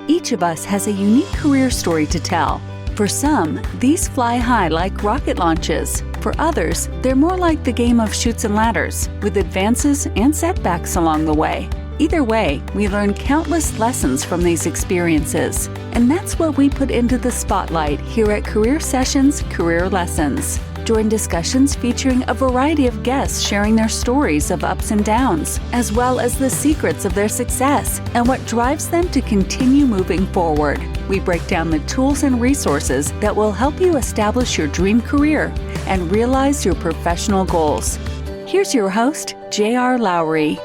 Each of us has a unique career story to tell. For some, these fly high like rocket launches. For others, they're more like the game of chutes and ladders, with advances and setbacks along the way. Either way, we learn countless lessons from these experiences. And that's what we put into the spotlight here at Career Sessions Career Lessons. Join discussions featuring a variety of guests sharing their stories of ups and downs, as well as the secrets of their success and what drives them to continue moving forward. We break down the tools and resources that will help you establish your dream career and realize your professional goals. Here's your host, J.R. Lowry.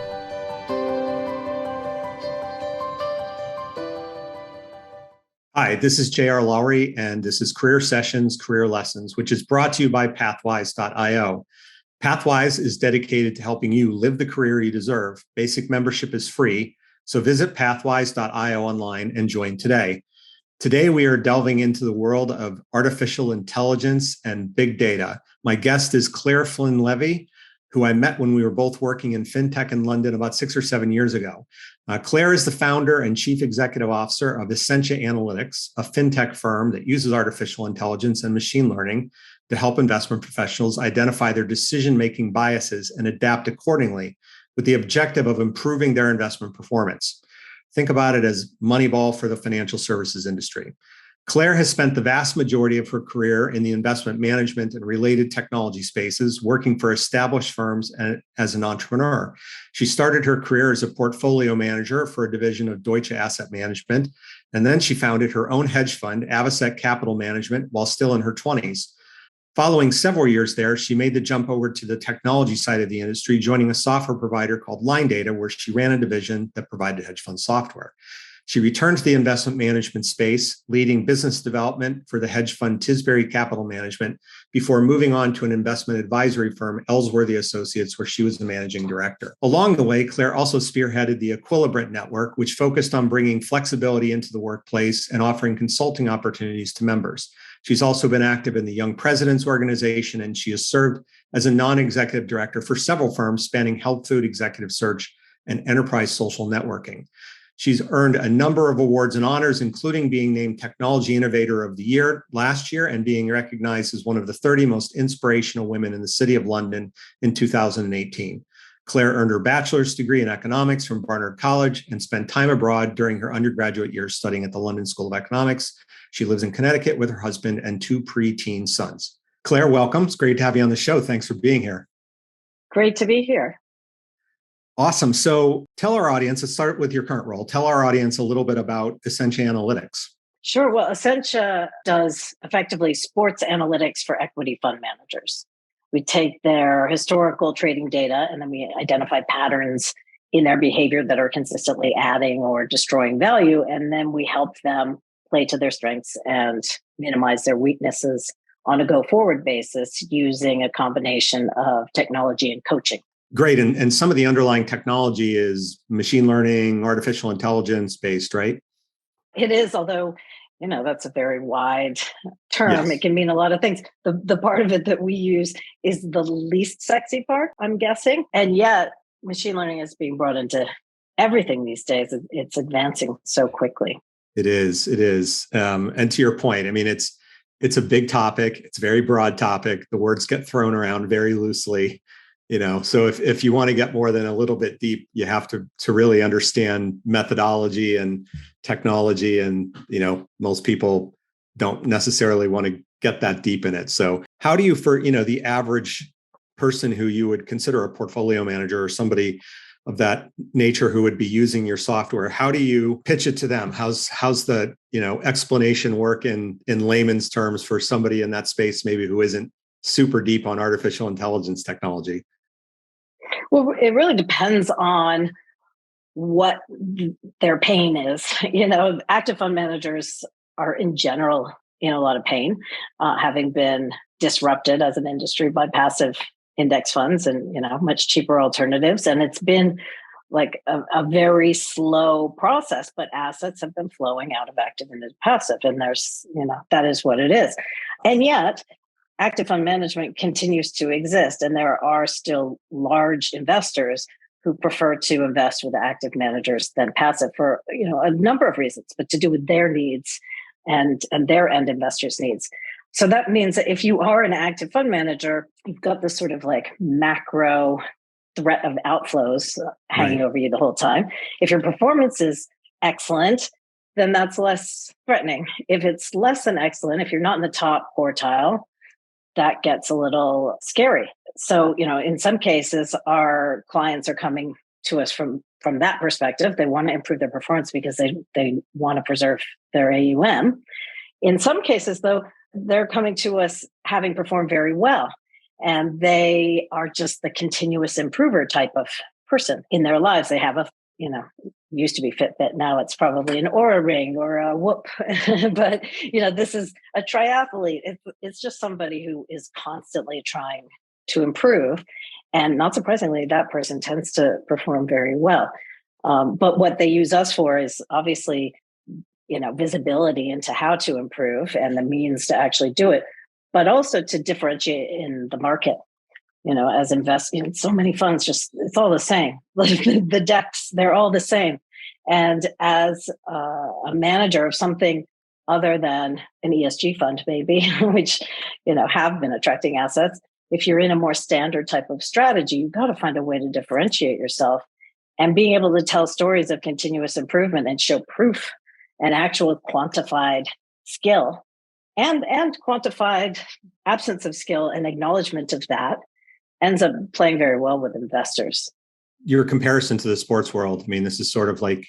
Hi, this is J.R. Lowry, and this is Career Sessions, Career Lessons, which is brought to you by Pathwise.io. Pathwise is dedicated to helping you live the career you deserve. Basic membership is free, so visit Pathwise.io online and join today. Today, we are delving into the world of artificial intelligence and big data. My guest is Clare Flynn Levy, who I met when we were both working in fintech in London about 6 or 7 years ago. Claire is the founder and chief executive officer of Essentia Analytics, a fintech firm that uses artificial intelligence and machine learning to help investment professionals identify their decision-making biases and adapt accordingly with the objective of improving their investment performance. Think about it as Moneyball for the financial services industry. Claire has spent the vast majority of her career in the investment management and related technology spaces, working for established firms and as an entrepreneur. She started her career as a portfolio manager for a division of Deutsche Asset Management, and then she founded her own hedge fund, Avocet Capital Management, while still in her 20s. Following several years there, she made the jump over to the technology side of the industry, joining a software provider called Line Data, where she ran a division that provided hedge fund software. She returned to the investment management space, leading business development for the hedge fund Tisbury Capital Management before moving on to an investment advisory firm, Ellsworthy Associates, where she was the managing director. Along the way, Claire also spearheaded the Equilibrant Network, which focused on bringing flexibility into the workplace and offering consulting opportunities to members. She's also been active in the Young Presidents Organization, and she has served as a non-executive director for several firms spanning health food executive search and enterprise social networking. She's earned a number of awards and honors, including being named Technology Innovator of the Year last year and being recognized as one of the 30 most inspirational women in the City of London in 2018. Claire earned her bachelor's degree in economics from Barnard College and spent time abroad during her undergraduate years studying at the London School of Economics. She lives in Connecticut with her husband and 2 preteen sons. Claire, welcome. It's great to have you on the show. Thanks for being here. Great to be here. Awesome. So tell our audience, let's start with your current role. Tell our audience a little bit about Essentia Analytics. Sure. Well, Essentia does effectively sports analytics for equity fund managers. We take their historical trading data and then we identify patterns in their behavior that are consistently adding or destroying value. And then we help them play to their strengths and minimize their weaknesses on a go-forward basis using a combination of technology and coaching. Great. And some of the underlying technology is machine learning, artificial intelligence based, right? It is, although, that's a very wide term. Yes. It can mean a lot of things. The part of it that we use is the least sexy part, I'm guessing. And yet machine learning is being brought into everything these days. It's advancing so quickly. It is. And to your point, it's a big topic. It's a very broad topic. The words get thrown around very loosely. So if you want to get more than a little bit deep, you have to really understand methodology and technology. And, most people don't necessarily want to get that deep in it. So how do you, for, the average person who you would consider a portfolio manager or somebody of that nature who would be using your software, how do you pitch it to them? How's the, explanation work in layman's terms for somebody in that space, maybe who isn't super deep on artificial intelligence technology? Well, it really depends on what their pain is. Active fund managers are in general in a lot of pain, having been disrupted as an industry by passive index funds and, much cheaper alternatives. And it's been like a very slow process, but assets have been flowing out of active into passive. And there's, that is what it is. And yet, active fund management continues to exist, and there are still large investors who prefer to invest with active managers than passive for a number of reasons, but to do with their needs and their end investors' needs. So that means that if you are an active fund manager, you've got this sort of like macro threat of outflows hanging over you the whole time. If your performance is excellent, then that's less threatening. If it's less than excellent, if you're not in the top quartile, that gets a little scary. So, in some cases, our clients are coming to us from that perspective. They want to improve their performance because they want to preserve their AUM. In some cases, though, they're coming to us having performed very well, and they are just the continuous improver type of person in their lives. They have used to be Fitbit. Now it's probably an Oura Ring or a Whoop. But, this is a triathlete. It's just somebody who is constantly trying to improve. And not surprisingly, that person tends to perform very well. But what they use us for is obviously, visibility into how to improve and the means to actually do it, but also to differentiate in the market. As investing, so many funds, it's all the same. The decks, they're all the same. And as a manager of something other than an ESG fund, maybe, which, have been attracting assets, if you're in a more standard type of strategy, you've got to find a way to differentiate yourself. And being able to tell stories of continuous improvement and show proof and actual quantified skill and quantified absence of skill and acknowledgement of that ends up playing very well with investors. Your comparison to the sports world, this is sort of like,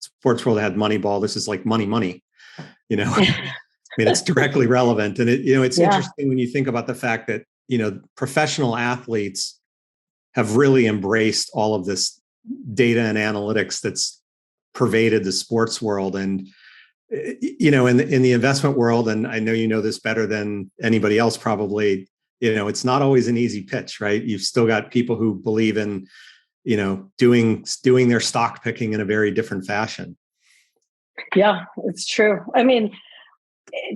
sports world had Moneyball. This is like money, it's directly relevant. And it's interesting when you think about the fact that, professional athletes have really embraced all of this data and analytics that's pervaded the sports world. And, in the investment world, and I know you know this better than anybody else probably, it's not always an easy pitch, right? You've still got people who believe in, doing their stock picking in a very different fashion. Yeah, it's true.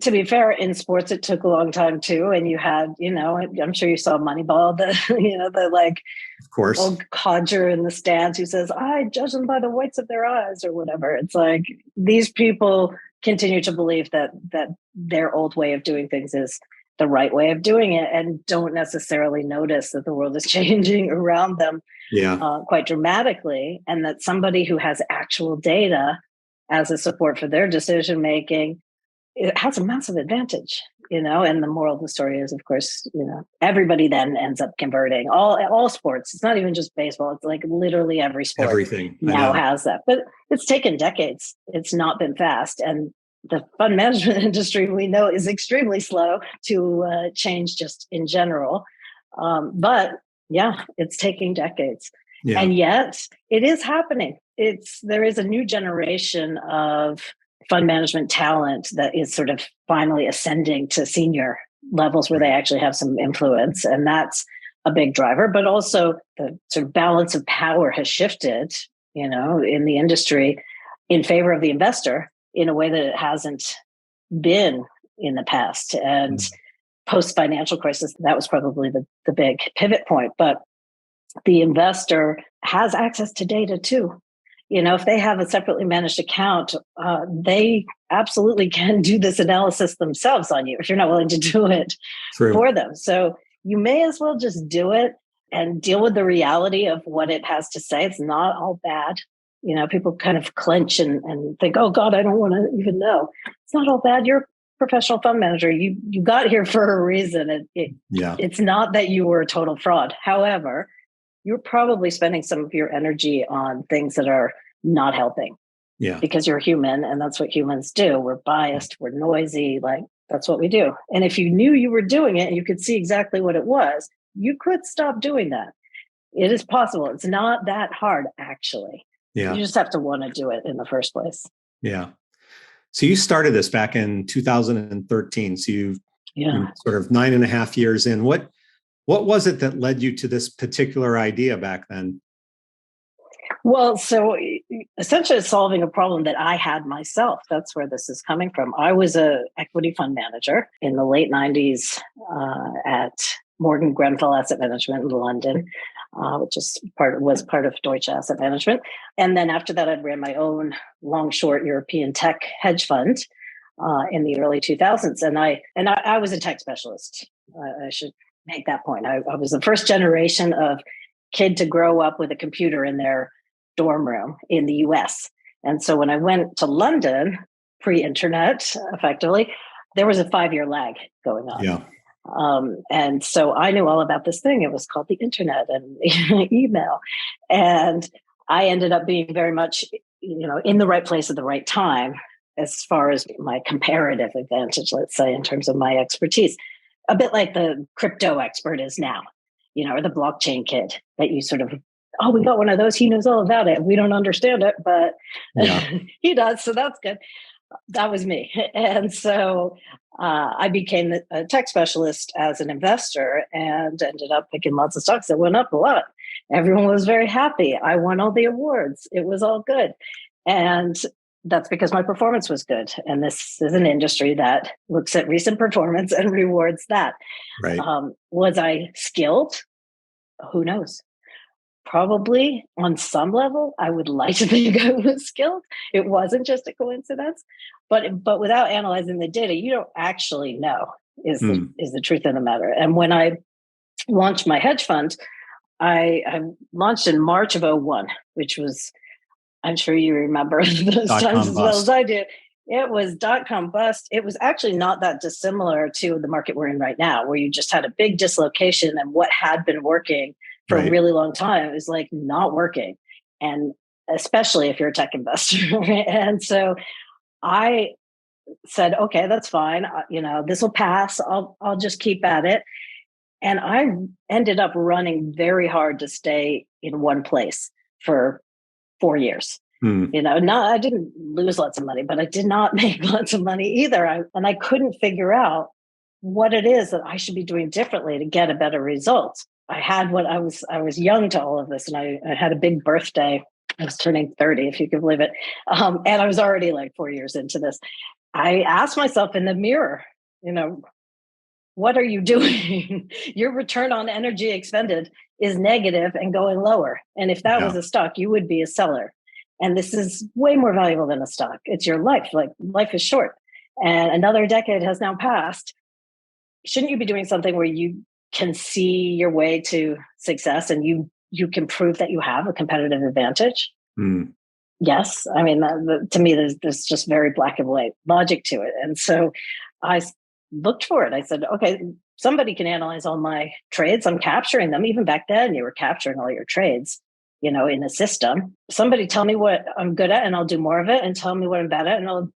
To be fair, in sports, it took a long time too. And you had, I'm sure you saw Moneyball, the of course, old codger in the stands who says, I judge them by the whites of their eyes or whatever. It's like these people continue to believe that their old way of doing things is the right way of doing it and don't necessarily notice that the world is changing around them quite dramatically. And that somebody who has actual data as a support for their decision making, it has a massive advantage, and the moral of the story is, of course, everybody then ends up converting all sports. It's not even just baseball. It's like literally every sport everything now has that, but it's taken decades. It's not been fast. And the fund management industry, we know, is extremely slow to change just in general. But yeah, it's taking decades. Yeah. And yet it is happening. There is a new generation of fund management talent that is sort of finally ascending to senior levels where they actually have some influence. And that's a big driver, but also the sort of balance of power has shifted, in the industry in favor of the investor in a way that it hasn't been in the past. And post-financial crisis, that was probably the big pivot point. But the investor has access to data too. If they have a separately managed account, they absolutely can do this analysis themselves on you if you're not willing to do it for them. So you may as well just do it and deal with the reality of what it has to say. It's not all bad. People kind of clench and think, oh God, I don't want to even know. It's not all bad. You're a professional fund manager. You got here for a reason. It's not that you were a total fraud. However, you're probably spending some of your energy on things that are not helping. Yeah. Because you're human and that's what humans do. We're biased, we're noisy, that's what we do. And if you knew you were doing it and you could see exactly what it was, you could stop doing that. It is possible. It's not that hard, actually. Yeah. You just have to want to do it in the first place. Yeah. So you started this back in 2013. So you're sort of 9.5 years in. What was it that led you to this particular idea back then? Well, so essentially solving a problem that I had myself. That's where this is coming from. I was an equity fund manager in the late 90s at Morgan Grenfell Asset Management in London, which was part of Deutsche Asset Management. And then after that, I ran my own long-short European tech hedge fund in the early 2000s. And I was a tech specialist. I should make that point. I was the first generation of kid to grow up with a computer in their dorm room in the US. And so when I went to London, pre-internet, effectively, there was a 5-year lag going on. Yeah. And so I knew all about this thing. It was called the internet and email. And I ended up being very much, in the right place at the right time, as far as my comparative advantage, let's say, in terms of my expertise. A bit like the crypto expert is now, or the blockchain kid that you sort of, oh, we got one of those. He knows all about it. We don't understand it, but he does. So that's good. That was me. And so I became a tech specialist as an investor and ended up picking lots of stocks that went up a lot. Everyone was very happy. I won all the awards. It was all good. And that's because my performance was good. And this is an industry that looks at recent performance and rewards that. Right. Was I skilled? Who knows? Probably on some level, I would like to think I was skilled. It wasn't just a coincidence, but without analyzing the data, you don't actually know is the truth of the matter. And when I launched my hedge fund, I launched in March of 2001, which was, I'm sure you remember those times as well as I do. It was .com bust. It was actually not that dissimilar to the market we're in right now, where you just had a big dislocation and what had been working for a really long time is like not working. And especially if you're a tech investor. And so I said, okay, that's fine. This will pass. I'll just keep at it. And I ended up running very hard to stay in one place for 4 years. I didn't lose lots of money, but I did not make lots of money either. I couldn't figure out what it is that I should be doing differently to get a better result. I was young to all of this, and I had a big birthday. I was turning 30, if you could believe it. And I was already like 4 years into this. I asked myself in the mirror, what are you doing? Your return on energy expended is negative and going lower. And if that was a stock, you would be a seller. And this is way more valuable than a stock. It's your life. Like, life is short. And another decade has now passed. Shouldn't you be doing something where you can see your way to success and you can prove that you have a competitive advantage? Yes. I mean, to me, there's just very black and white logic to it. And so I looked for it. I said, okay, somebody can analyze all my trades. I'm capturing them. Even back then, you were capturing all your trades, in a system. Somebody tell me what I'm good at and I'll do more of it, and tell me what I'm bad at and I'll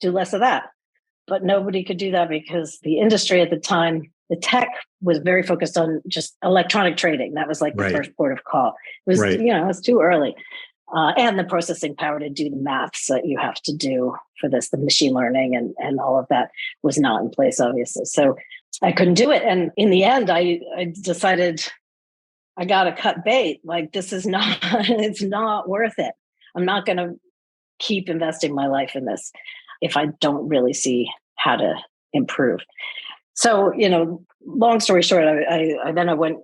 do less of that. But nobody could do that because the industry at the time, the tech was very focused on just electronic trading. That was like the first port of call. It was, it was too early. And the processing power to do the maths that you have to do for this, the machine learning and all of that was not in place, obviously. So I couldn't do it. And in the end, I decided I got to cut bait. Like, this is not, it's not worth it. I'm not going to keep investing my life in this if I don't really see how to improve. So, long story short, I went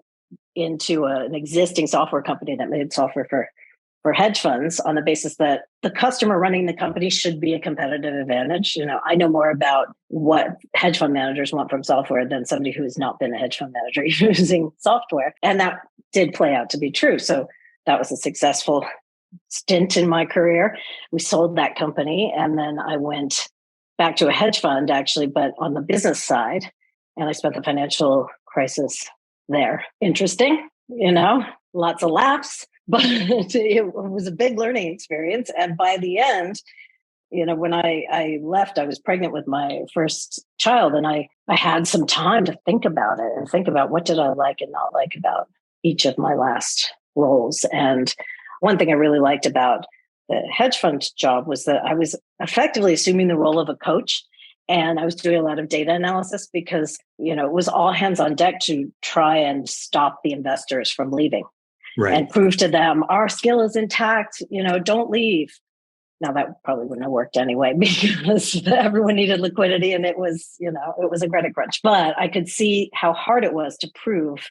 into an existing software company that made software for hedge funds on the basis that the customer running the company should be a competitive advantage. I know more about what hedge fund managers want from software than somebody who has not been a hedge fund manager using software. And that did play out to be true. So that was a successful stint in my career. We sold that company. And then I went back to a hedge fund, actually, but on the business side. And I spent the financial crisis there. Interesting, lots of laughs, but it was a big learning experience. And by the end, when I left, I was pregnant with my first child, and I had some time to think about it and think about what did I like and not like about each of my last roles. And one thing I really liked about the hedge fund job was that I was effectively assuming the role of a coach. And I was doing a lot of data analysis because, it was all hands on deck to try and stop the investors from leaving and prove to them our skill is intact, don't leave. Now that probably wouldn't have worked anyway because everyone needed liquidity and it was a credit crunch. But I could see how hard it was to prove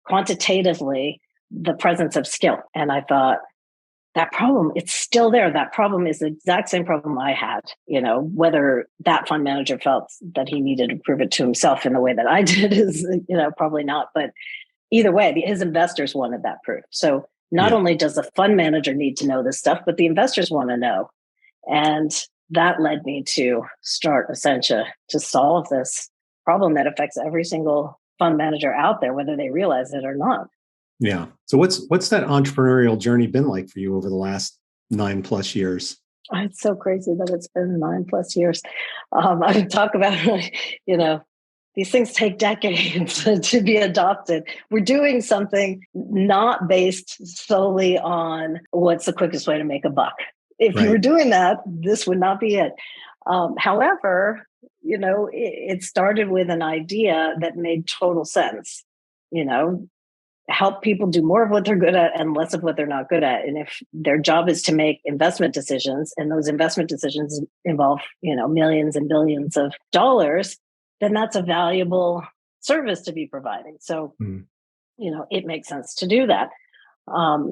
quantitatively the presence of skill. And I thought, that problem, it's still there. That problem is the exact same problem I had, whether that fund manager felt that he needed to prove it to himself in the way that I did is, probably not. But either way, his investors wanted that proof. So not only does the fund manager need to know this stuff, but the investors want to know. And that led me to start Essentia to solve this problem that affects every single fund manager out there, whether they realize it or not. Yeah. So what's that entrepreneurial journey been like for you over the last 9+ years? It's so crazy that it's been 9+ years. I talk about, these things take decades to be adopted. We're doing something not based solely on what's the quickest way to make a buck. If you were doing that, this would not be it. However, it started with an idea that made total sense, help people do more of what they're good at and less of what they're not good at. And if their job is to make investment decisions, and those investment decisions involve, millions and billions of dollars, then that's a valuable service to be providing. So, it makes sense to do that.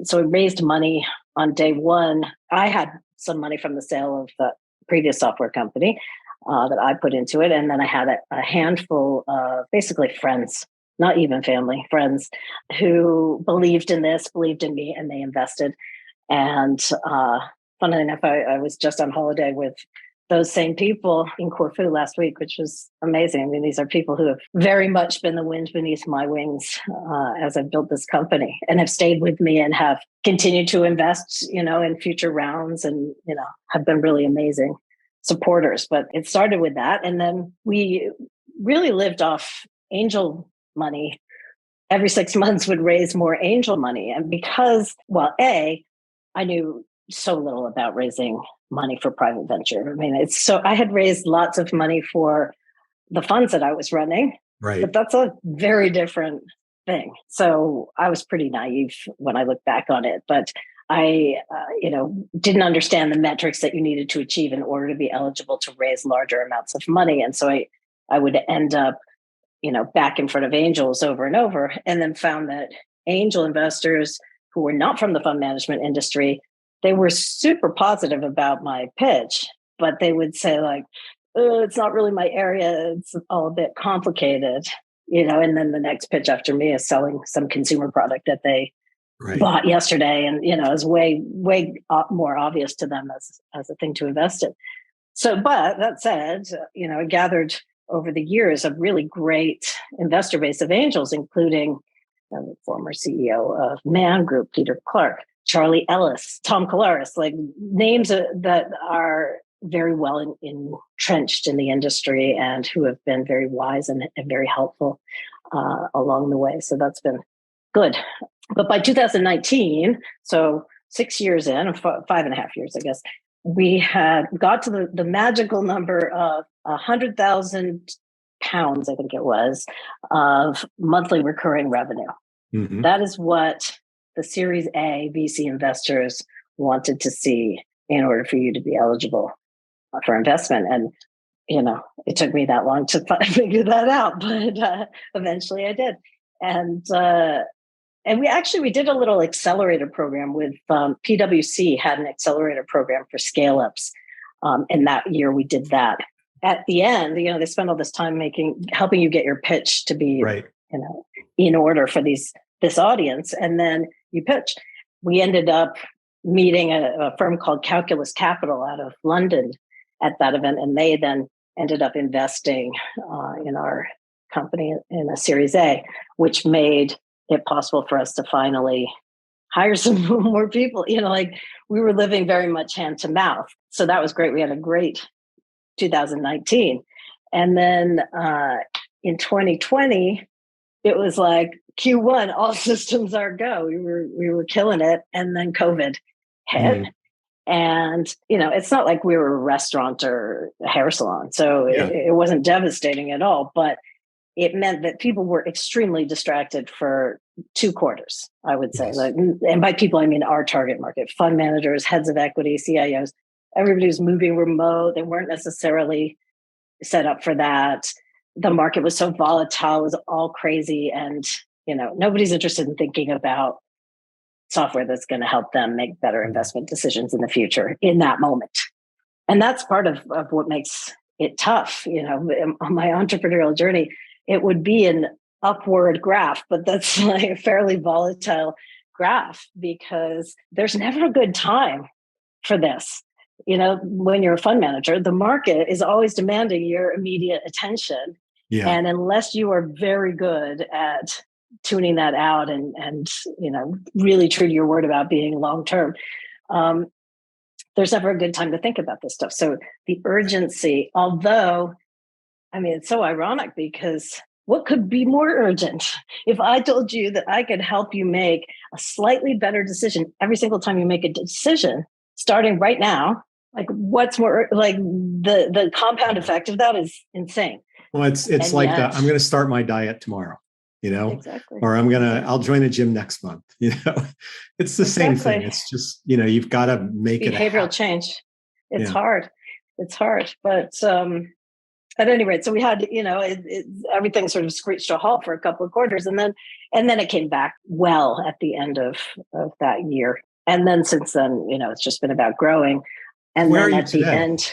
So we raised money on day one. I had some money from the sale of the previous software company that I put into it. And then I had a handful of basically friends, not even family, friends who believed in this, believed in me, and they invested. And funnily enough, I was just on holiday with those same people in Corfu last week, which was amazing. I mean, these are people who have very much been the wind beneath my wings as I've built this company and have stayed with me and have continued to invest, in future rounds and, have been really amazing supporters. But it started with that. And then we really lived off angel money. Every 6 months would raise more angel money. And because, I knew so little about raising money for private venture. I mean, I had raised lots of money for the funds that I was running, but that's a very different thing. So I was pretty naive when I look back on it, but I, didn't understand the metrics that you needed to achieve in order to be eligible to raise larger amounts of money. And so I would end up, back in front of angels over and over, and then found that angel investors who were not from the fund management industry, they were super positive about my pitch, but they would say like, oh, it's not really my area. It's all a bit complicated, and then the next pitch after me is selling some consumer product that they bought yesterday. And, is way, way more obvious to them as a thing to invest in. So, but that said, I gathered over the years a really great investor base of angels, including the former CEO of Man Group, Peter Clark, Charlie Ellis, Tom Kalaris, like names that are very well entrenched in the industry and who have been very wise and very helpful along the way. So that's been good. But by 2019, so 6 years in, or 5.5 years, I guess, we had got to the magical number of 100,000 pounds, I think it was, of monthly recurring revenue. Mm-hmm. That is what the Series A VC investors wanted to see in order for you to be eligible for investment. And, it took me that long to figure that out, but eventually I did. And we did a little accelerator program with PwC had an accelerator program for scale-ups. And that year we did that. At the end, they spend all this time helping you get your pitch to be, in order for this audience. And then you pitch. We ended up meeting a firm called Calculus Capital out of London at that event. And they then ended up investing in our company in a Series A, which made it possible for us to finally hire some more people. We were living very much hand to mouth. So that was great. We had a great 2019. And then in 2020, it was like Q1, all systems are go. We were killing it. And then COVID hit. Mm-hmm. And, it's not like we were a restaurant or a hair salon. So it wasn't devastating at all. But it meant that people were extremely distracted for 2 quarters, I would say. Yes. And by people, I mean our target market, fund managers, heads of equity, CIOs. Everybody was moving remote. They weren't necessarily set up for that. The market was so volatile, it was all crazy. And, nobody's interested in thinking about software that's going to help them make better investment decisions in the future in that moment. And that's part of what makes it tough. On my entrepreneurial journey, it would be an upward graph, but that's like a fairly volatile graph because there's never a good time for this. When you're a fund manager, the market is always demanding your immediate attention. Yeah. And unless you are very good at tuning that out and really true to your word about being long-term, there's never a good time to think about this stuff. So the urgency, although, it's so ironic because what could be more urgent? If I told you that I could help you make a slightly better decision every single time you make a decision, starting right now, like what's more, like the compound effect of that is insane. Well, it's like that. I'm going to start my diet tomorrow, Exactly. or I'll join a gym next month. It's the same thing. It's just, you've got to make behavioral change. It's hard. It's hard. But at any rate, so we had, everything sort of screeched to a halt for a couple of quarters. And then it came back well at the end of that year. And then since then, it's just been about growing. And where then are you at today? The end,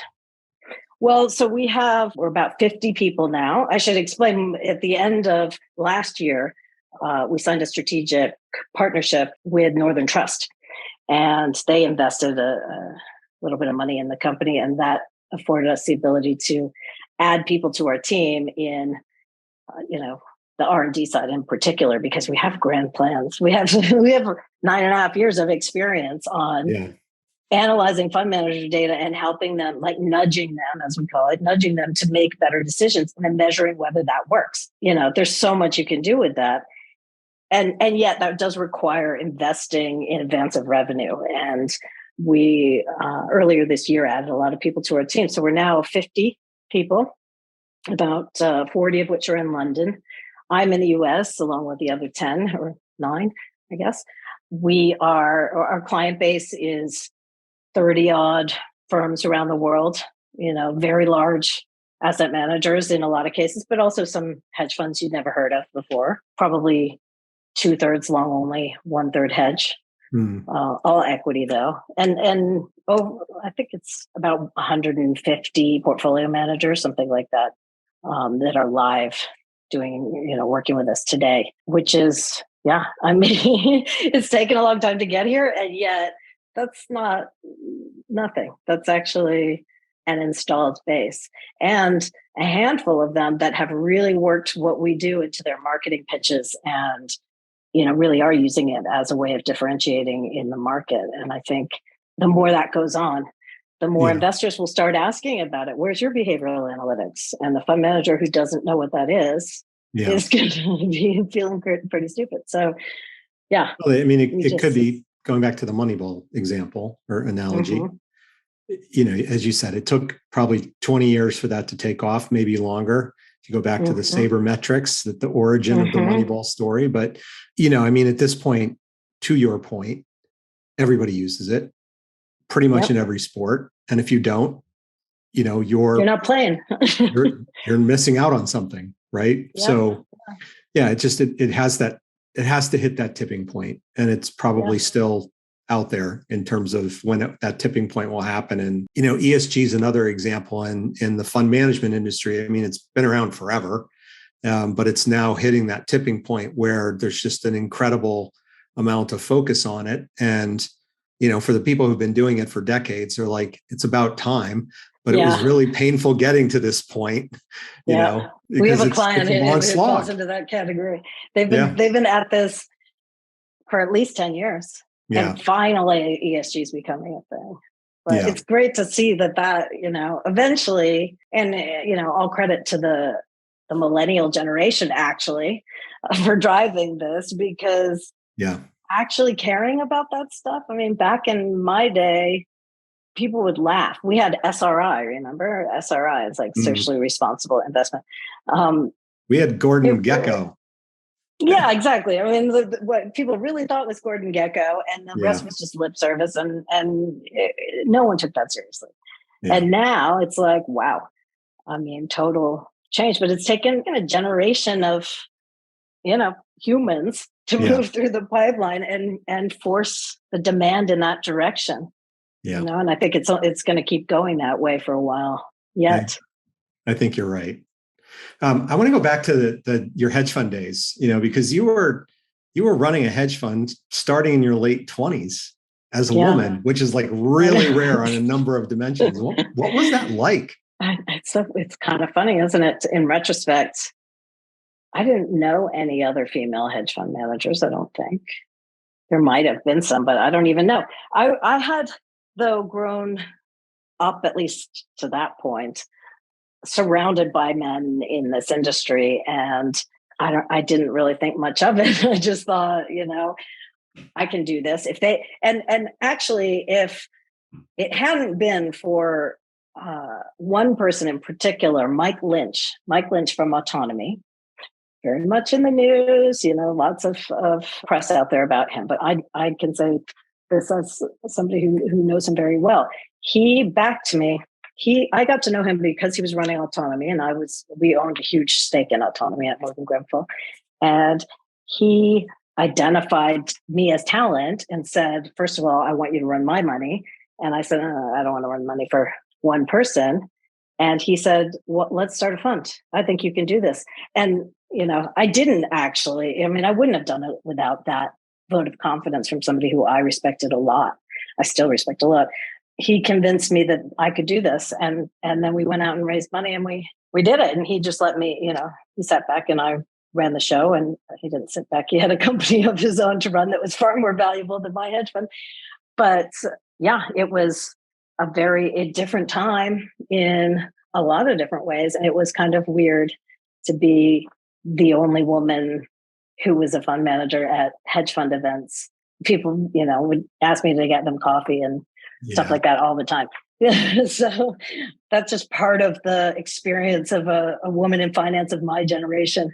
well, so we're about 50 people now. I should explain, at the end of last year, we signed a strategic partnership with Northern Trust, and they invested a little bit of money in the company, and that afforded us the ability to add people to our team in, the R&D side in particular, because we have grand plans. We have 9.5 years of experience on analyzing fund manager data and helping them, like nudging them, as we call it, nudging them to make better decisions and then measuring whether that works. There's so much you can do with that. And yet that does require investing in advance of revenue. And we earlier this year added a lot of people to our team. So we're now 50 people, about 40 of which are in London. I'm in the US along with the other 10 or 9, I guess. Our client base is 30 odd firms around the world, very large asset managers in a lot of cases, but also some hedge funds you'd never heard of before, probably 2/3 long only, 1/3 hedge, all equity though. And I think it's about 150 portfolio managers, something like that, that are live doing, working with us today, which is, it's taken a long time to get here. And yet that's not nothing. That's actually an installed base, and a handful of them that have really worked what we do into their marketing pitches and, really are using it as a way of differentiating in the market. And I think the more that goes on, the more investors will start asking about it. Where's your behavioral analytics? And the fund manager who doesn't know what that is going to be feeling pretty stupid. So, well, it could be going back to the Moneyball example or analogy. As you said, it took probably 20 years for that to take off, maybe longer. If you go back to the sabermetrics, the origin of the Moneyball story. But, at this point, to your point, everybody uses it pretty much in every sport. And if you don't, you're not playing. you're missing out on something, right? Yeah. So, it has that. It has to hit that tipping point, and it's probably still out there in terms of when that tipping point will happen. And, ESG is another example in the fund management industry. It's been around forever, but it's now hitting that tipping point where there's just an incredible amount of focus on it. And, for the people who've been doing it for decades, they're like, it's about time. But it was really painful getting to this point, we have a client who falls into that category. They've been at this for at least 10 years. Yeah. And finally ESG is becoming a thing. But it's great to see that, eventually, and, all credit to the millennial generation actually for driving this, because actually caring about that stuff. Back in my day, people would laugh. We had SRI, remember? SRI is like socially responsible investment. We had Gordon Gekko. Yeah, exactly. I mean, what people really thought was Gordon Gekko, and the rest Yeah. was just lip service, and no one took that seriously. Yeah. And now it's like, wow, I mean, total change. But it's taken a generation of humans to Yeah. move through the pipeline and force the demand in that direction. Yeah. And I think it's going to keep going that way for a while yet. I think you're right. I want to go back to your hedge fund days, because you were running a hedge fund starting in your late 20s as a woman, which is like really rare on a number of dimensions. What was that like? It's kind of funny, isn't it? In retrospect, I didn't know any other female hedge fund managers. I don't think there might have been some, but I don't even know. I had, though, grown up, at least to that point, surrounded by men in this industry, and I didn't really think much of it. I just thought, I can do this. If they and actually, if it hadn't been for one person in particular, Mike Lynch from Autonomy, very much in the news, lots of press out there about him, but I can say this as somebody who knows him very well. He backed me. I got to know him because he was running Autonomy, and we owned a huge stake in Autonomy at Morgan Grenfell. And he identified me as talent and said, first of all, I want you to run my money. And I said, I don't want to run money for one person. And he said, well, let's start a fund. I think you can do this. And, I didn't actually, I wouldn't have done it without that vote of confidence from somebody who I respected a lot. I still respect a lot. He convinced me that I could do this. And then we went out and raised money, and we did it. And he just let me, he sat back and I ran the show, and he didn't sit back. He had a company of his own to run that was far more valuable than my hedge fund. But yeah, it was a different time in a lot of different ways. And it was kind of weird to be the only woman who was a fund manager at hedge fund events. People, would ask me to get them coffee and stuff like that all the time. So that's just part of the experience of a woman in finance of my generation.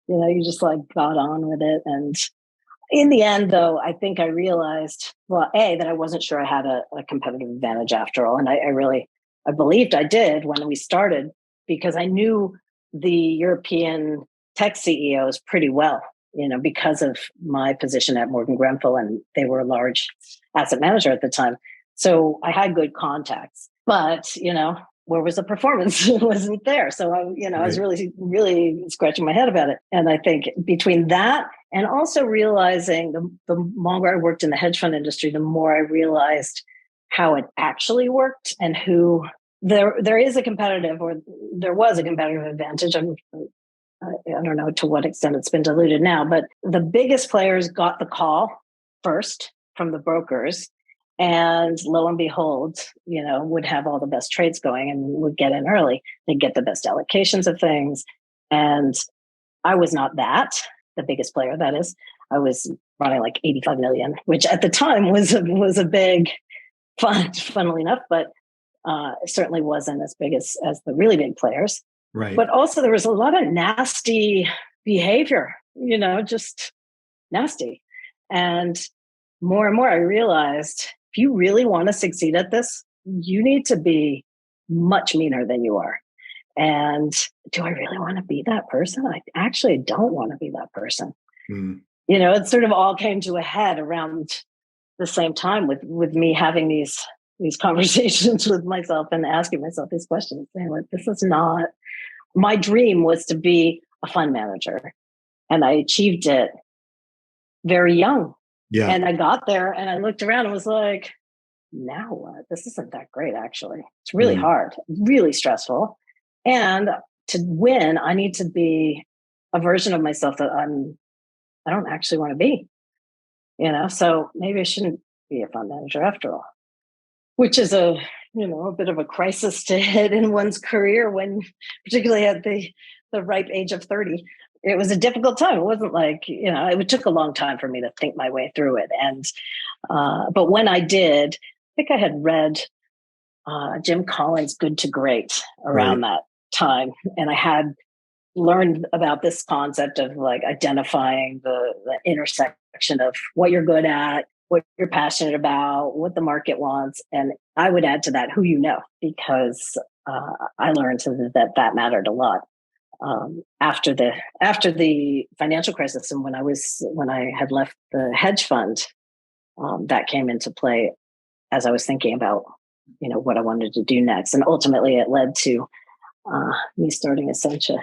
You just like got on with it. And in the end, though, I think I realized, well, that I wasn't sure I had a competitive advantage after all. And I believed I did when we started, because I knew the European tech CEOs pretty well, because of my position at Morgan Grenfell, and they were a large asset manager at the time. So I had good contacts, but, where was the performance? It wasn't there. So I was really, really scratching my head about it. And I think between that and also realizing the longer I worked in the hedge fund industry, the more I realized how it actually worked, and who there is a competitive, or there was a competitive advantage. I don't know to what extent it's been diluted now, but the biggest players got the call first from the brokers. And lo and behold, would have all the best trades going and would get in early. They'd get the best allocations of things. And I was not the biggest player, that is. I was running like 85 million, which at the time was a big fund, funnily enough, but it certainly wasn't as big as the really big players. Right. But also there was a lot of nasty behavior, just nasty. And more I realized, if you really want to succeed at this, you need to be much meaner than you are. And do I really want to be that person? I actually don't want to be that person. It sort of all came to a head around the same time with me having these conversations with myself and asking myself these questions. Saying, like, this is not, my dream was to be a fund manager, and I achieved it very young. Yeah. And I got there and I looked around and was like, now what? This isn't that great, actually. It's really hard, really stressful. And to win, I need to be a version of myself that I don't actually want to be, so maybe I shouldn't be a fund manager after all, which is a bit of a crisis to hit in one's career, when particularly at the ripe age of 30. It was a difficult time. It wasn't like, it took a long time for me to think my way through it. And, but when I did, I think I had read Jim Collins' Good to Great around that time. And I had, learned about this concept of like identifying the intersection of what you're good at, what you're passionate about, what the market wants. And I would add to that who you know, because I learned that mattered a lot. After the financial crisis, and when I had left the hedge fund, that came into play as I was thinking about, what I wanted to do next. And ultimately it led to me starting Essentia.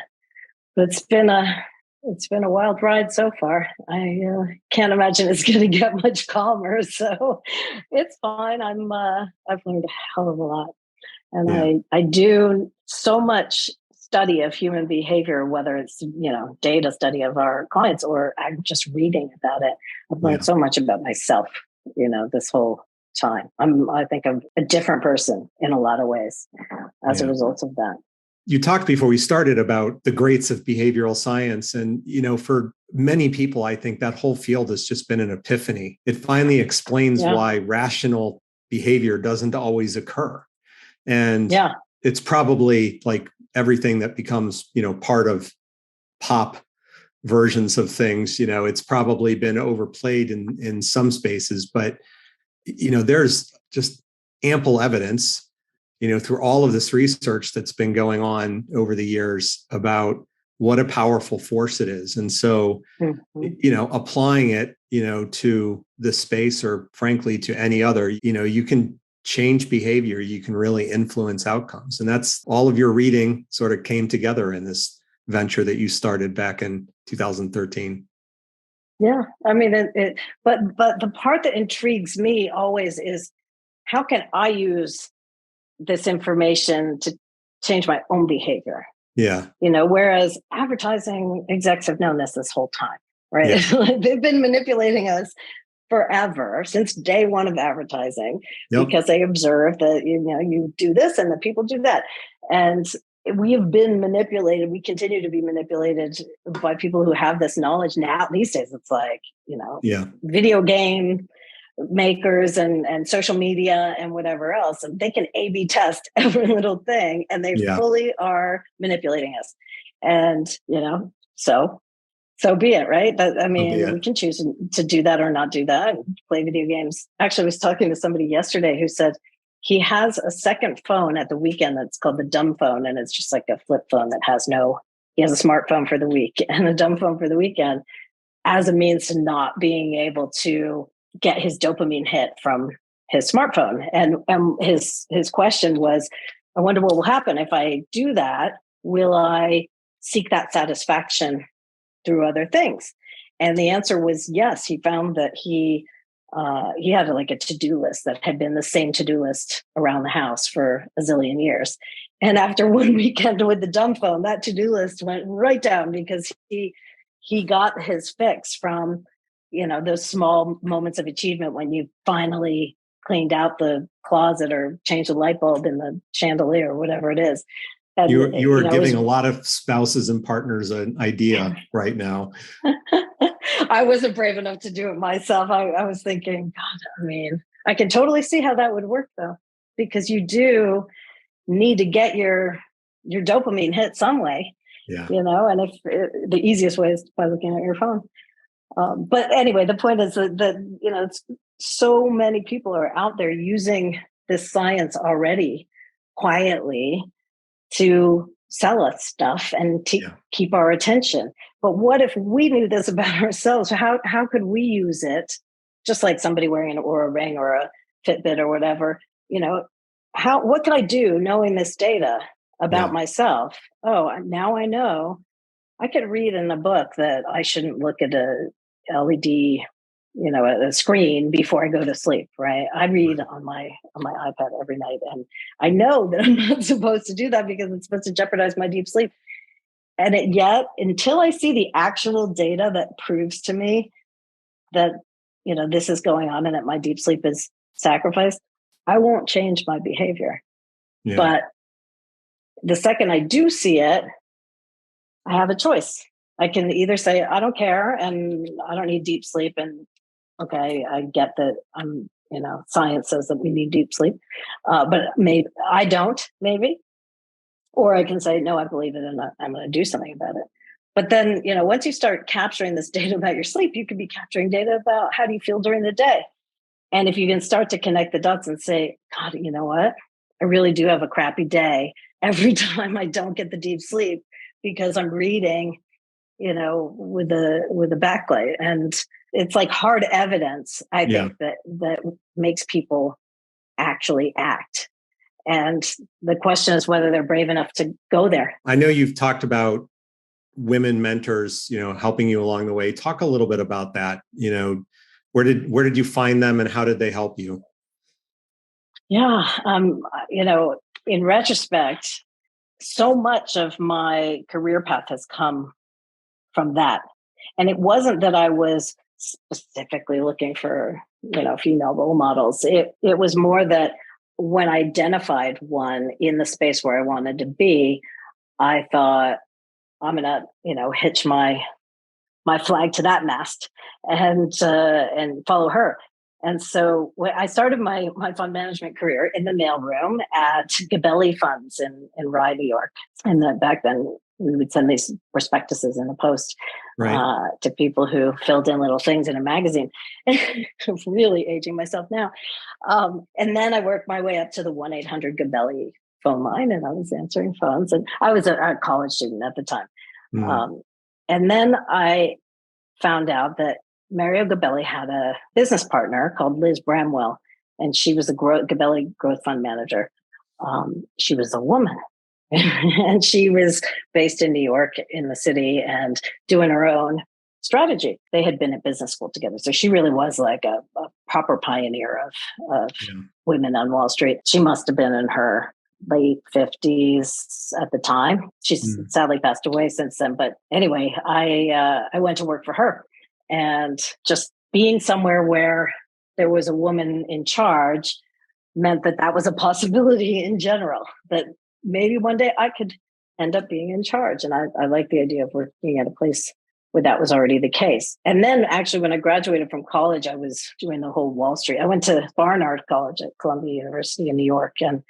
But it's been a wild ride so far. I can't imagine it's going to get much calmer. So it's fine. I've learned a hell of a lot. And I do so much study of human behavior, whether it's, data study of our clients or I'm just reading about it. I've learned so much about myself, this whole time. I think I'm a different person in a lot of ways as a result of that. You talked before we started about the greats of behavioral science. And, for many people, I think that whole field has just been an epiphany. It finally explains why rational behavior doesn't always occur. And it's probably like everything that becomes, part of pop versions of things, it's probably been overplayed in some spaces, but, there's just ample evidence through all of this research that's been going on over the years about what a powerful force it is. And so, applying it, to this space or frankly to any other, you can change behavior, you can really influence outcomes. And that's all of your reading sort of came together in this venture that you started back in 2013. Yeah. I mean, but the part that intrigues me always is how can I use this information to change my own behavior? Yeah. Whereas advertising execs have known this whole time, right? Yeah. They've been manipulating us forever, since day one of advertising, because they observe that, you do this and the people do that. And we have been manipulated. We continue to be manipulated by people who have this knowledge now. These days, it's like, video game makers and social media and whatever else, and they can A/B test every little thing, and they fully are manipulating us. And so be it, right? We can choose to do that or not do that. Play video games. Actually, I was talking to somebody yesterday who said he has a second phone at the weekend that's called the dumb phone, and it's just like a flip phone that he has a smartphone for the week and a dumb phone for the weekend, as a means to not being able to get his dopamine hit from his smartphone. And his question was, I wonder what will happen if I do that. Will I seek that satisfaction through other things? And the answer was yes. He found that he had like a to-do list that had been the same to-do list around the house for a zillion years. And after one weekend with the dumb phone, that to-do list went right down, because he got his fix from those small moments of achievement when you finally cleaned out the closet or changed the light bulb in the chandelier or whatever it is. And, you are giving a lot of spouses and partners an idea right now. I wasn't brave enough to do it myself. I was thinking, God, I can totally see how that would work though, because you do need to get your dopamine hit some way. Yeah. And if the easiest way is by looking at your phone. But anyway, the point is that so many people are out there using this science already quietly to sell us stuff and to keep our attention. But what if we knew this about ourselves? How could we use it? Just like somebody wearing an Oura ring or a Fitbit or whatever, what could I do knowing this data about myself? Oh, now I know. I could read in a book that I shouldn't look at a LED, a screen before I go to sleep, right? I read on my iPad every night, and I know that I'm not supposed to do that because it's supposed to jeopardize my deep sleep. And yet, until I see the actual data that proves to me that, this is going on and that my deep sleep is sacrificed, I won't change my behavior. Yeah. But the second I do see it, I have a choice. I can either say, I don't care and I don't need deep sleep. And okay, I get that science says that we need deep sleep, but maybe I don't, maybe. Or I can say, no, I believe it and I'm going to do something about it. But then, once you start capturing this data about your sleep, you could be capturing data about how do you feel during the day. And if you can start to connect the dots and say, God, you know what? I really do have a crappy day every time I don't get the deep sleep because I'm reading, with a backlight. And it's like hard evidence, I think, that makes people actually act. And the question is whether they're brave enough to go there. I know you've talked about women mentors, helping you along the way. Talk a little bit about that. Where did you find them and how did they help you? Yeah. In retrospect, so much of my career path has come from that. And it wasn't that I was specifically looking for, female role models. It was more that when I identified one in the space where I wanted to be, I thought, I'm going to, hitch my flag to that mast and follow her. And so I started my fund management career in the mailroom at Gabelli Funds in Rye, New York. And back then, we would send these prospectuses in the post to people who filled in little things in a magazine. I'm really aging myself now. And then I worked my way up to the 1-800-GABELLI phone line, and I was answering phones. And I was a college student at the time. And then I found out that Mario Gabelli had a business partner called Liz Bramwell, and she was a Gabelli Growth Fund manager. She was a woman, and she was based in New York in the city and doing her own strategy. They had been at business school together. So she really was like a proper pioneer of women on Wall Street. She must have been in her late 50s at the time. She's sadly passed away since then. But anyway, I went to work for her, and just being somewhere where there was a woman in charge meant that was a possibility in general, that maybe one day I could end up being in charge. And I like the idea of working at a place where that was already the case. And then actually, when I graduated from college, I was doing the whole Wall Street. I went to Barnard College at Columbia University in New York, and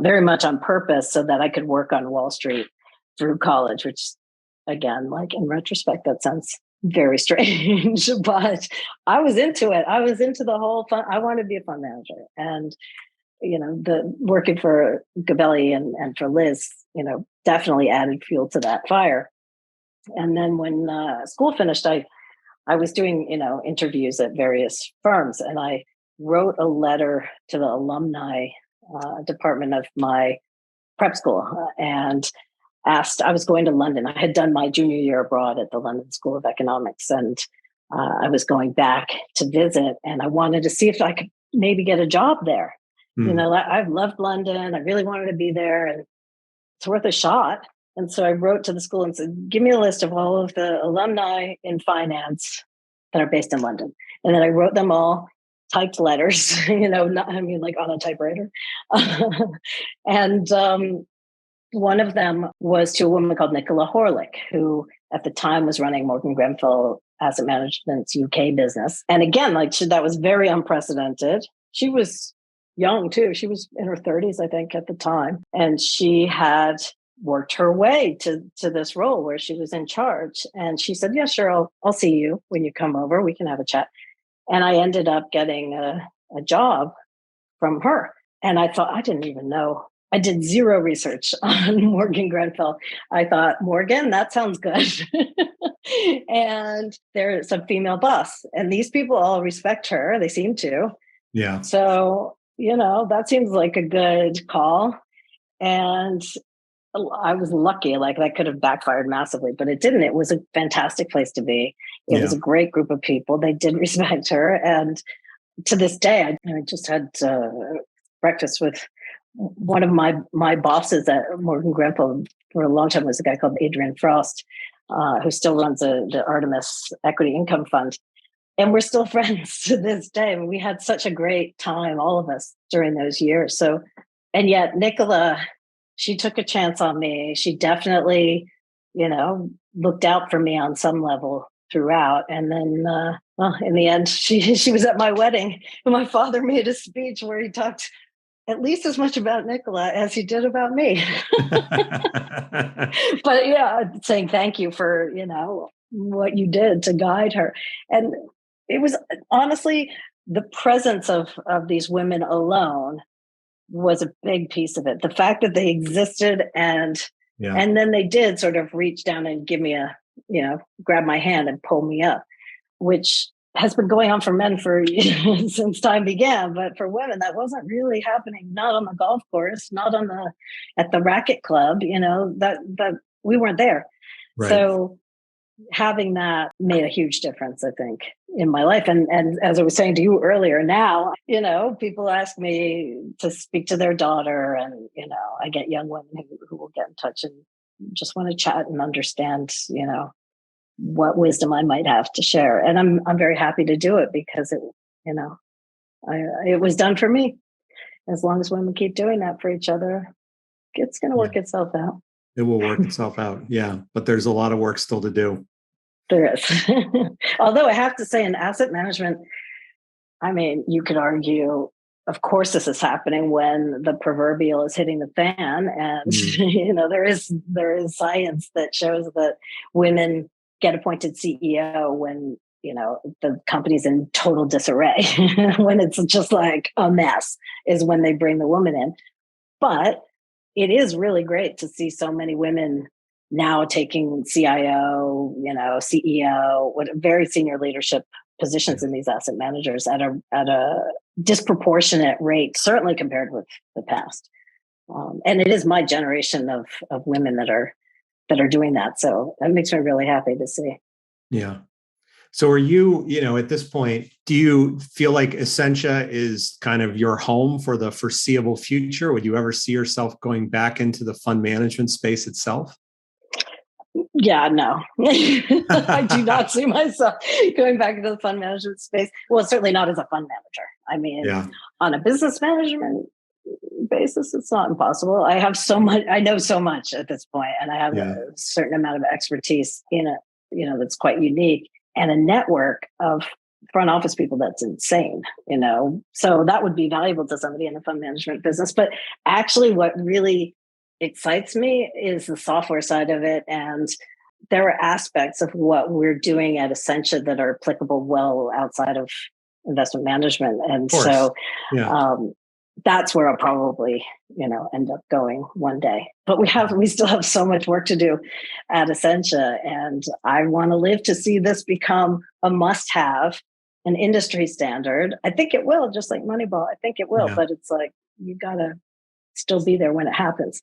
very much on purpose so that I could work on Wall Street through college, which again, like in retrospect, that sounds very strange, but I was into it. I was into the whole fund. I wanted to be a fund manager, and, the working for Gabelli and for Liz, definitely added fuel to that fire. And then when school finished, I was doing, interviews at various firms, and I wrote a letter to the alumni department of my prep school and asked. I was going to London. I had done my junior year abroad at the London School of Economics, and I was going back to visit, and I wanted to see if I could maybe get a job there. I've loved London. I really wanted to be there, and it's worth a shot. And so I wrote to the school and said, give me a list of all of the alumni in finance that are based in London. And then I wrote them all, typed letters, like on a typewriter. And one of them was to a woman called Nicola Horlick, who at the time was running Morgan Grenfell Asset Management's UK business. And again, that was very unprecedented. She was young too. She was in her 30s, I think, at the time. And she had worked her way to this role where she was in charge. And she said, yeah, sure, I'll see you when you come over. We can have a chat. And I ended up getting a job from her. And I thought, I didn't even know. I did zero research on Morgan Grenfell. I thought, Morgan, that sounds good. And there's a female boss. And these people all respect her. They seem to. Yeah. So, that seems like a good call. And I was lucky, that could have backfired massively, but it didn't. It was a fantastic place to be. It was a great group of people. They did respect her. And to this day, I just had breakfast with one of my bosses at Morgan Grenfell for a long time was a guy called Adrian Frost, who still runs the Artemis Equity Income Fund. And we're still friends to this day. We had such a great time, all of us, during those years. So, and yet Nicola, she took a chance on me. She definitely, looked out for me on some level throughout. And then, in the end, she was at my wedding, and my father made a speech where he talked at least as much about Nicola as he did about me. But yeah, saying thank you for, what you did to guide her. And it was honestly the presence of these women alone was a big piece of it. The fact that they existed and then they did sort of reach down and give me grab my hand and pull me up, which has been going on for men for since time began. But for women, that wasn't really happening. Not on the golf course, not at the racket club, that we weren't there. Right. So having that made a huge difference, I think, in my life. And as I was saying to you earlier, now, people ask me to speak to their daughter, and, I get young women who will get in touch and just want to chat and understand, what wisdom I might have to share. And I'm very happy to do it because it was done for me. As long as women keep doing that for each other, it's going to work itself out. It will work itself out. Yeah. But there's a lot of work still to do. There is. Although I have to say, in asset management, you could argue, of course, this is happening when the proverbial is hitting the fan. And, there is science that shows that women get appointed CEO when, the company's in total disarray. When it's just like a mess is when they bring the woman in. But it is really great to see so many women now taking CIO, CEO, very senior leadership positions in these asset managers at a disproportionate rate, certainly compared with the past. And it is my generation of women that are doing that. So that makes me really happy to see. Yeah. So are you, at this point, do you feel like Essentia is kind of your home for the foreseeable future? Would you ever see yourself going back into the fund management space itself? Yeah, no. I do not see myself going back into the fund management space. Well, certainly not as a fund manager. On a business management basis, it's not impossible. I have so much, I know so much at this point, and I have a certain amount of expertise in it, that's quite unique, and a network of front office people that's insane, so that would be valuable to somebody in the fund management business. But actually what really excites me is the software side of it. And there are aspects of what we're doing at Essentia that are applicable well outside of investment management. And so that's where I'll probably, end up going one day. But we still have so much work to do at Essentia. And I want to live to see this become a must-have, an industry standard. I think it will, just like Moneyball. I think it will, but it's like, you got to still be there when it happens.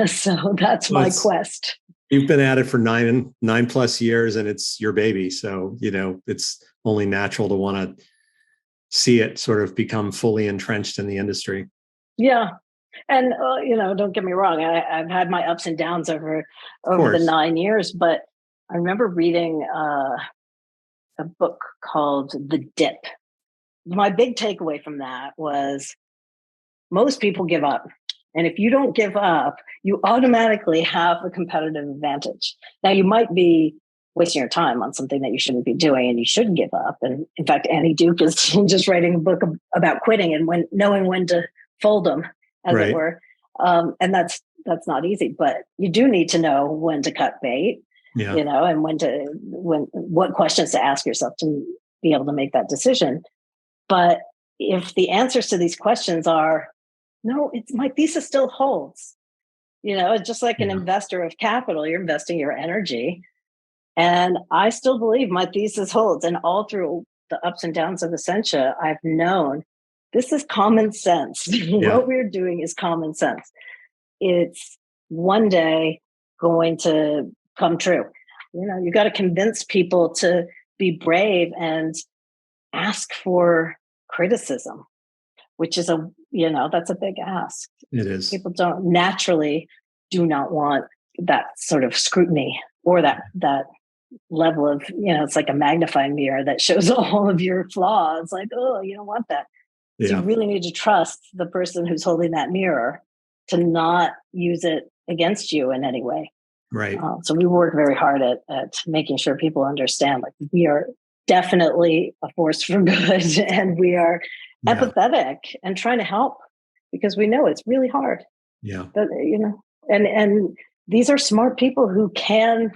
So that's my quest. You've been at it for nine plus years, and it's your baby. So, it's only natural to want to see it sort of become fully entrenched in the industry. Yeah. And, don't get me wrong. I've had my ups and downs over the 9 years, but I remember reading a book called The Dip. My big takeaway from that was most people give up. And if you don't give up, you automatically have a competitive advantage. Now, you might be wasting your time on something that you shouldn't be doing, and you shouldn't give up. And in fact, Annie Duke is just writing a book about quitting and knowing when to fold them, as it were. And that's not easy, but you do need to know when to cut bait, and what questions to ask yourself to be able to make that decision. But if the answers to these questions are, no, my thesis still holds. It's just like an investor of capital, you're investing your energy. And I still believe my thesis holds. And all through the ups and downs of Essentia, I've known this is common sense. What we're doing is common sense. It's one day going to come true. You got to convince people to be brave and ask for criticism, which is that's a big ask. It is. People do not want that sort of scrutiny or that level of, it's like a magnifying mirror that shows all of your flaws. Like, oh, you don't want that. Yeah. So you really need to trust the person who's holding that mirror to not use it against you in any way. Right. So we work very hard at making sure people understand, like, we are definitely a force for good, and we are empathetic and trying to help because we know it's really hard. Yeah. But, and these are smart people who can,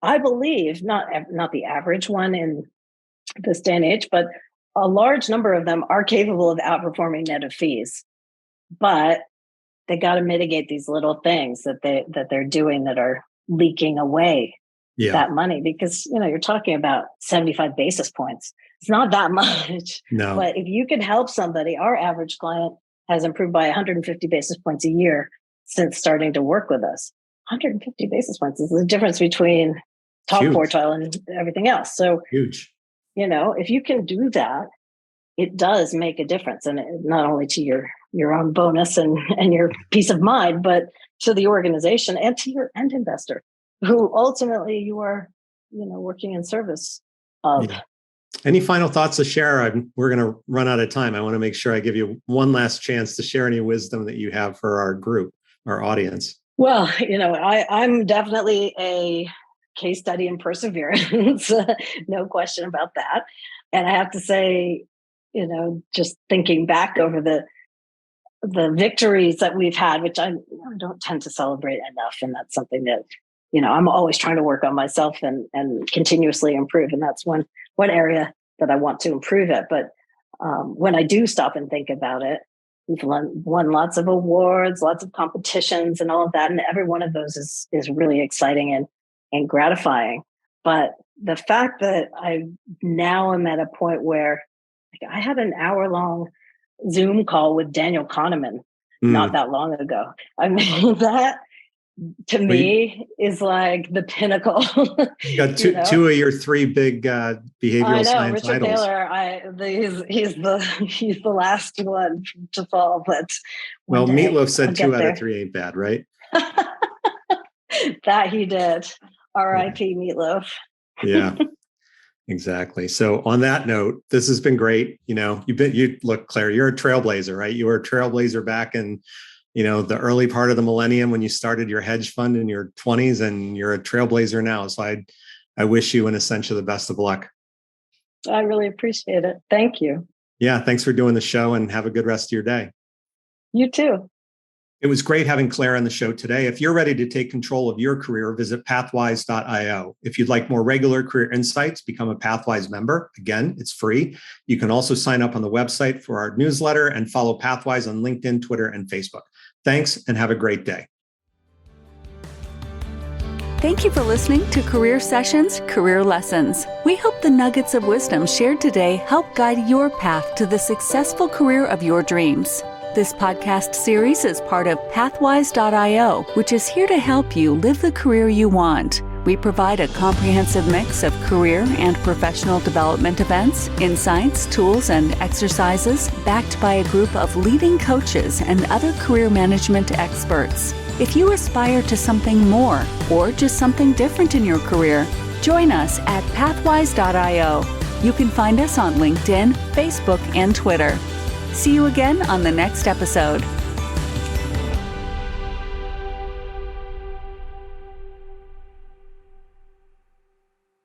I believe, not the average one in this day and age, but a large number of them are capable of outperforming net of fees. But they got to mitigate these little things that they're doing that are leaking away that money, because you're talking about 75 basis points. It's not that much. No. But if you can help somebody, our average client has improved by 150 basis points a year since starting to work with us. 150 basis points is the difference between top quartile and everything else. So huge. If you can do that, it does make a difference. And not only to your own bonus and your peace of mind, but to the organization and to your end investor, who ultimately you are, working in service of. Yeah. Any final thoughts to share? We're going to run out of time. I want to make sure I give you one last chance to share any wisdom that you have for our group, our audience. Well, I'm definitely a case study in perseverance, no question about that. And I have to say, just thinking back over the victories that we've had, which I don't tend to celebrate enough. And that's something that, I'm always trying to work on myself and continuously improve. And that's one area that I want to improve at. But when I do stop and think about it, we've won lots of awards, lots of competitions and all of that. And every one of those is really exciting and gratifying. But the fact that I now am at a point where I had an hour-long Zoom call with Daniel Kahneman not that long ago. I mean, that to me is like the pinnacle. You got two of your three big behavioral science Richard idols. Taylor, he's the last one to fall. But well, Meatloaf said 2 out of 3 ain't bad, right? That he did. R.I.P. Meatloaf. Yeah, exactly. So on that note, this has been great. Look, Claire, you're a trailblazer, right? You were a trailblazer back in, the early part of the millennium when you started your hedge fund in your 20s, and you're a trailblazer now. So I wish you and Essentia the best of luck. I really appreciate it. Thank you. Yeah. Thanks for doing the show, and have a good rest of your day. You too. It was great having Claire on the show today. If you're ready to take control of your career, visit pathwise.io. If you'd like more regular career insights, become a Pathwise member. Again, it's free. You can also sign up on the website for our newsletter and follow Pathwise on LinkedIn, Twitter, and Facebook. Thanks, and have a great day. Thank you for listening to Career Sessions, Career Lessons. We hope the nuggets of wisdom shared today help guide your path to the successful career of your dreams. This podcast series is part of Pathwise.io, which is here to help you live the career you want. We provide a comprehensive mix of career and professional development events, insights, tools, and exercises backed by a group of leading coaches and other career management experts. If you aspire to something more or just something different in your career, join us at Pathwise.io. You can find us on LinkedIn, Facebook, and Twitter. See you again on the next episode.